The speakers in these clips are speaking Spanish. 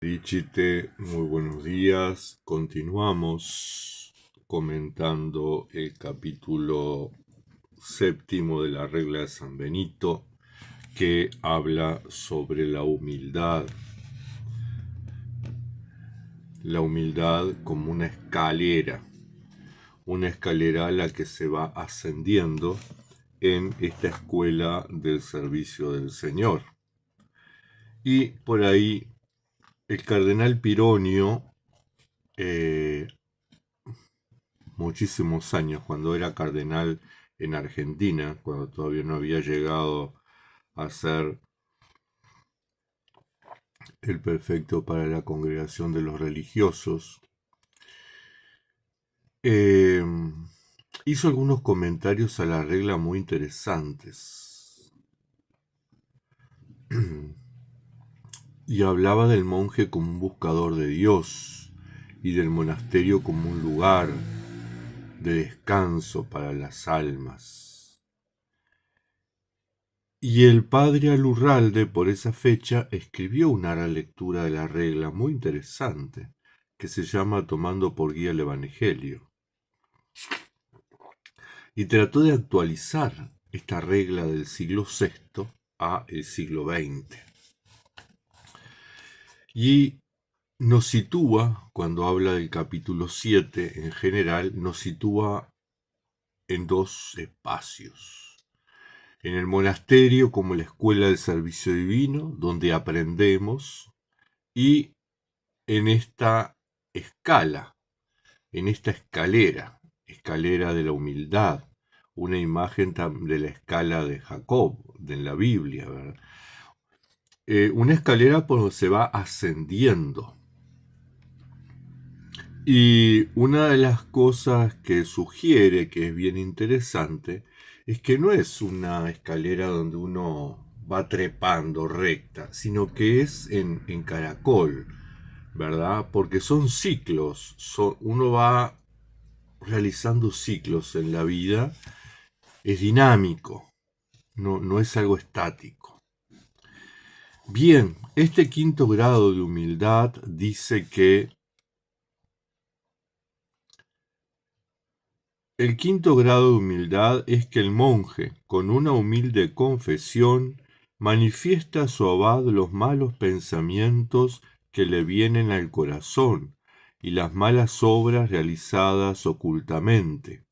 Dichite, muy buenos días. Continuamos comentando el capítulo séptimo de la regla de San Benito, que habla sobre la humildad. La humildad como una escalera a la que se va ascendiendo en esta escuela del servicio del Señor. Y por ahí el cardenal Pironio, muchísimos años, cuando era cardenal en Argentina, cuando todavía no había llegado a ser el prefecto para la congregación de los religiosos, hizo algunos comentarios a la regla muy interesantes. Y hablaba del monje como un buscador de Dios y del monasterio como un lugar de descanso para las almas. Y el padre Alurralde, por esa fecha, escribió una lectura de la regla muy interesante, que se llama Tomando por guía el Evangelio. Y trató de actualizar esta regla del siglo VI a el siglo XX. Y nos sitúa, cuando habla del capítulo 7 en general, nos sitúa en dos espacios. En el monasterio como la escuela del servicio divino, donde aprendemos, y en esta escala, en esta escalera de la humildad, una imagen de la escala de Jacob, de la Biblia, ¿verdad? Una escalera por donde se va ascendiendo. Y una de las cosas que sugiere, que es bien interesante, es que no es una escalera donde uno va trepando recta, sino que es en caracol, ¿verdad? Porque son ciclos, uno va realizando ciclos en la vida, es dinámico, no es algo estático. Bien, este quinto grado de humildad dice que el quinto grado de humildad es que el monje, con una humilde confesión, manifiesta a su abad los malos pensamientos que le vienen al corazón y las malas obras realizadas ocultamente.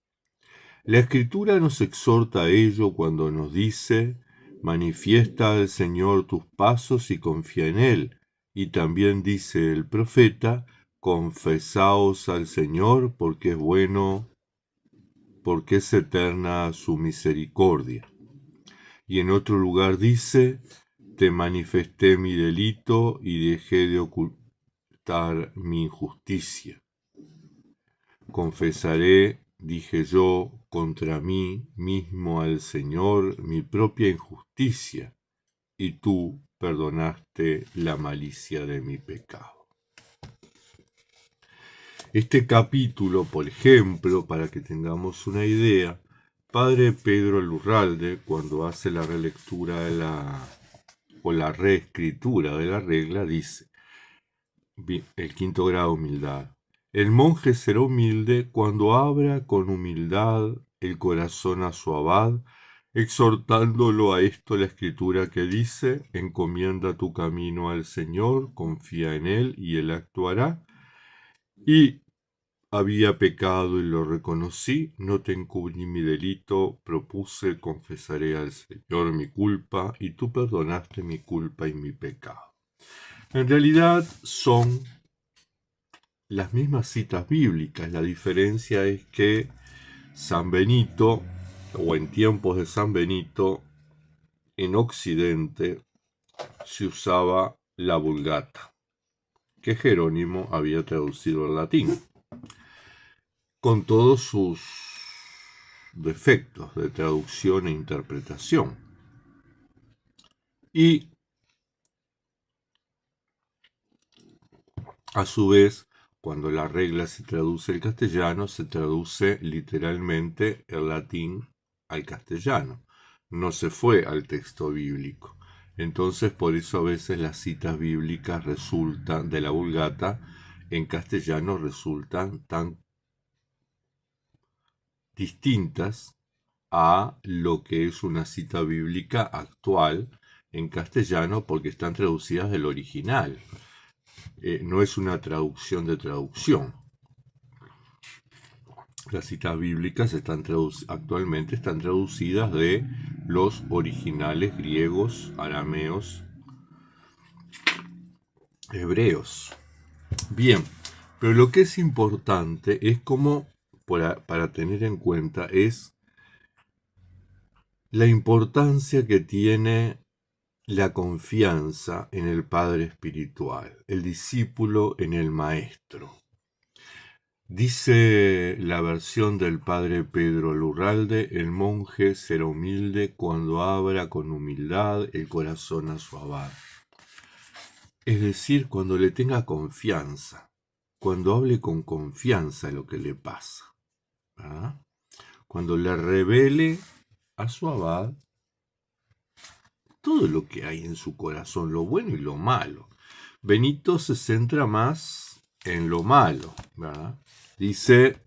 La Escritura nos exhorta a ello cuando nos dice: manifiesta al Señor tus pasos y confía en Él. Y también dice el profeta: confesaos al Señor porque es bueno, porque es eterna su misericordia. Y en otro lugar dice: te manifesté mi delito y dejé de ocultar mi injusticia. Confesaré, dije yo, contra mí mismo al Señor mi propia injusticia, y tú perdonaste la malicia de mi pecado. Este capítulo, por ejemplo, para que tengamos una idea, Padre Pedro Alurralde, cuando hace la relectura o la reescritura de la regla, dice, el quinto grado de humildad: el monje será humilde cuando abra con humildad el corazón a su abad, exhortándolo a esto la Escritura que dice: encomienda tu camino al Señor, confía en Él y Él actuará. Y había pecado y lo reconocí, no te encubrí mi delito, propuse, confesaré al Señor mi culpa, y tú perdonaste mi culpa y mi pecado. En realidad son las mismas citas bíblicas, la diferencia es que San Benito, o en tiempos de San Benito, en Occidente se usaba la Vulgata, que Jerónimo había traducido al latín, con todos sus defectos de traducción e interpretación. Y a su vez, cuando la regla se traduce al castellano, se traduce literalmente el latín al castellano. No se fue al texto bíblico. Entonces, por eso a veces las citas bíblicas resultan, de la Vulgata, en castellano resultan tan distintas a lo que es una cita bíblica actual en castellano, porque están traducidas del original. No es una traducción de traducción. Las citas bíblicas actualmente están traducidas de los originales griegos, arameos, hebreos. Bien, pero lo que es importante es como, para tener en cuenta, es la importancia que tiene la confianza en el Padre Espiritual, el discípulo en el Maestro. Dice la versión del Padre Pedro Lurralde: el monje será humilde cuando abra con humildad el corazón a su abad. Es decir, cuando le tenga confianza, cuando hable con confianza de lo que le pasa, ¿verdad? Cuando le revele a su abad todo lo que hay en su corazón, lo bueno y lo malo. Benito se centra más en lo malo, ¿verdad? Dice: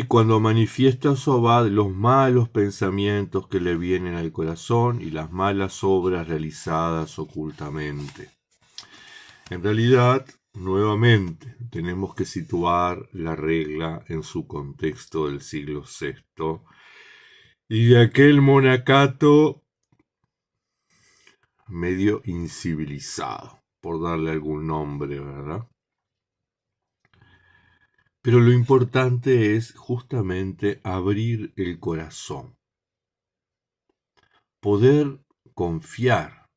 cuando manifiesta a su abad los malos pensamientos que le vienen al corazón y las malas obras realizadas ocultamente. En realidad, nuevamente, tenemos que situar la regla en su contexto del siglo VI y de aquel monacato medio incivilizado, por darle algún nombre, ¿verdad? Pero lo importante es justamente abrir el corazón, poder confiar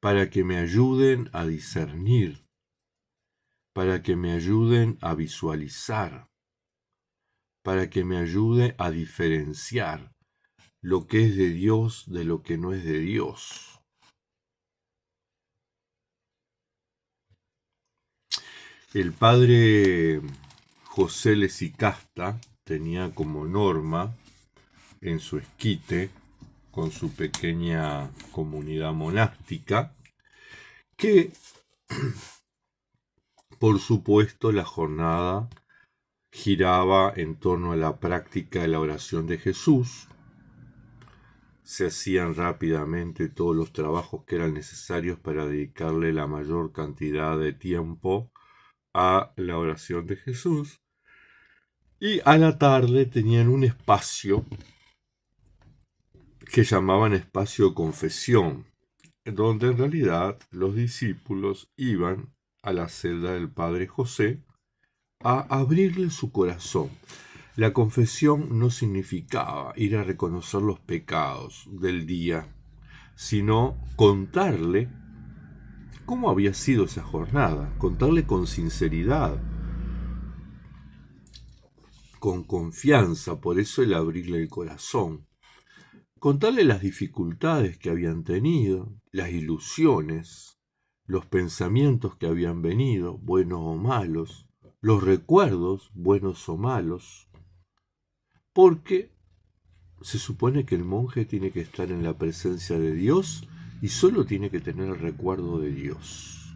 para que me ayuden a discernir, para que me ayuden a visualizar, para que me ayude a diferenciar lo que es de Dios de lo que no es de Dios. El padre José Lesicasta tenía como norma en su esquite, con su pequeña comunidad monástica, que, por supuesto, la jornada giraba en torno a la práctica de la oración de Jesús. Se hacían rápidamente todos los trabajos que eran necesarios para dedicarle la mayor cantidad de tiempo a la oración de Jesús. Y a la tarde tenían un espacio que llamaban espacio de confesión, donde en realidad los discípulos iban a la celda del Padre José a abrirle su corazón. La confesión no significaba ir a reconocer los pecados del día, sino contarle cómo había sido esa jornada, contarle con sinceridad, con confianza, por eso el abrirle el corazón. Contarle las dificultades que habían tenido, las ilusiones, los pensamientos que habían venido, buenos o malos, los recuerdos, buenos o malos, porque se supone que el monje tiene que estar en la presencia de Dios y solo tiene que tener el recuerdo de Dios.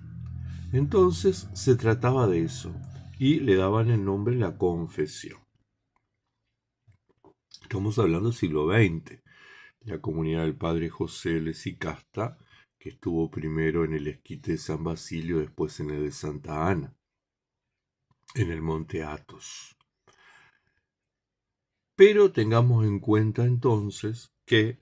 Entonces se trataba de eso y le daban el nombre la confesión. Estamos hablando del siglo XX. La comunidad del Padre José Lesicasta, que estuvo primero en el esquite de San Basilio, después en el de Santa Ana, en el Monte Athos. Pero tengamos en cuenta entonces que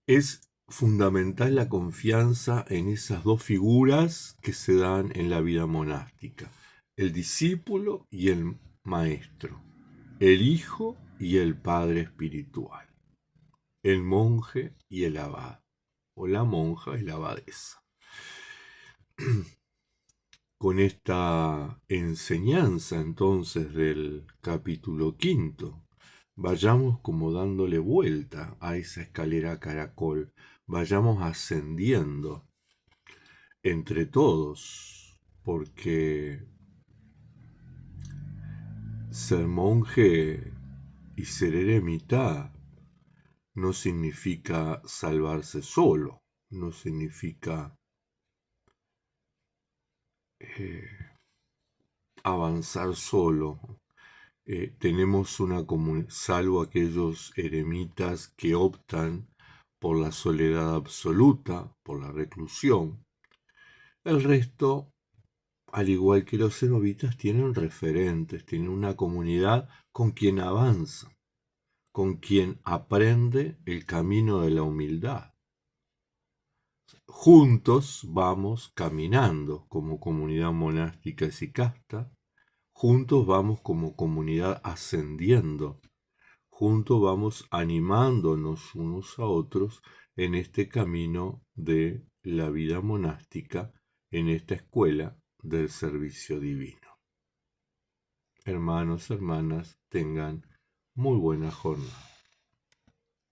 es fundamental la confianza en esas dos figuras que se dan en la vida monástica: el discípulo y el maestro, el hijo y el padre espiritual, el monje y el abad, o la monja y la abadesa. Con esta enseñanza entonces del capítulo 5, vayamos como dándole vuelta a esa escalera caracol, vayamos ascendiendo entre todos, porque ser monje Y ser eremita no significa salvarse solo, no significa avanzar solo. Tenemos una comunidad, salvo aquellos eremitas que optan por la soledad absoluta, por la reclusión. El resto, al igual que los cenobitas, tienen referentes, tienen una comunidad con quien avanza, con quien aprende el camino de la humildad. Juntos vamos caminando como comunidad monástica y sicasta, juntos vamos como comunidad ascendiendo, juntos vamos animándonos unos a otros en este camino de la vida monástica, en esta escuela del servicio divino. Hermanos, hermanas, tengan muy buena jornada.